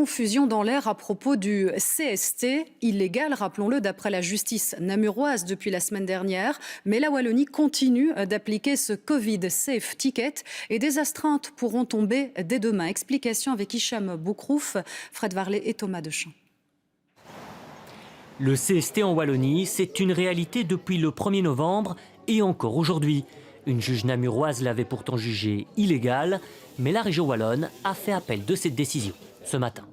confusion dans l'air à propos du CST, illégal, rappelons-le, d'après la justice namuroise depuis la semaine dernière. Mais la Wallonie continue d'appliquer ce Covid Safe Ticket et des astreintes pourront tomber dès demain. Explication avec Hicham Boukrouf, Fred Varlet et Thomas Dechamps. Le CST en Wallonie, c'est une réalité depuis le 1er novembre et encore aujourd'hui. Une juge namuroise l'avait pourtant jugé illégal, mais la région wallonne a fait appel de cette décision ce matin.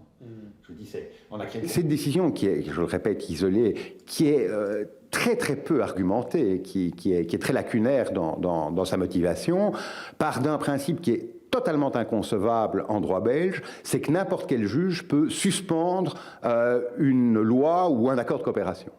Cette décision qui est, je le répète, isolée, qui est très peu argumentée, qui est très lacunaire dans sa motivation, part d'un principe qui est totalement inconcevable en droit belge, c'est que n'importe quel juge peut suspendre une loi ou un accord de coopération.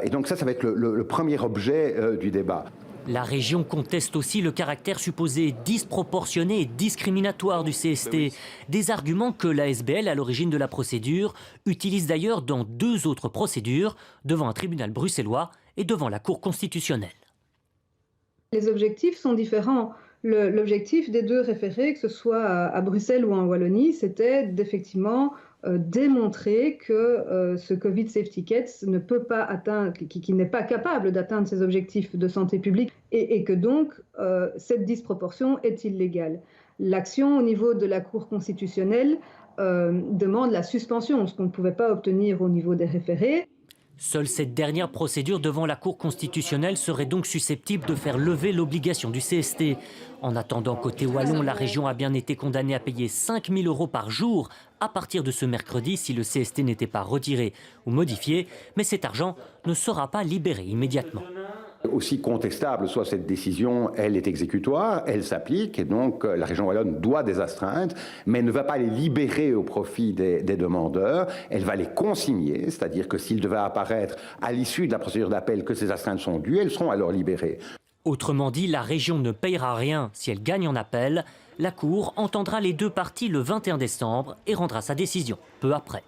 Et donc ça va être le premier objet du débat. La région conteste aussi le caractère supposé disproportionné et discriminatoire du CST. Des arguments que l'ASBL, à l'origine de la procédure, utilise d'ailleurs dans 2 autres procédures, devant un tribunal bruxellois et devant la Cour constitutionnelle. Les objectifs sont différents. L'objectif des 2 référés, que ce soit à Bruxelles ou en Wallonie, c'était d'effectivement démontrer que ce Covid Safe Ticket ne peut pas atteindre, qui n'est pas capable d'atteindre ses objectifs de santé publique et que donc cette disproportion est illégale. L'action au niveau de la Cour constitutionnelle demande la suspension, ce qu'on ne pouvait pas obtenir au niveau des référés. Seule cette dernière procédure devant la Cour constitutionnelle serait donc susceptible de faire lever l'obligation du CST. En attendant, côté wallon, la région a bien été condamnée à payer 5 000 € par jour à partir de ce mercredi si le CST n'était pas retiré ou modifié. Mais cet argent ne sera pas libéré immédiatement. Aussi contestable soit cette décision, elle est exécutoire, elle s'applique, et donc la région wallonne doit des astreintes, mais ne va pas les libérer au profit des demandeurs, elle va les consigner, c'est-à-dire que s'il devait apparaître à l'issue de la procédure d'appel que ces astreintes sont dues, elles seront alors libérées. Autrement dit, la région ne payera rien si elle gagne en appel. La Cour entendra les 2 parties le 21 décembre et rendra sa décision peu après.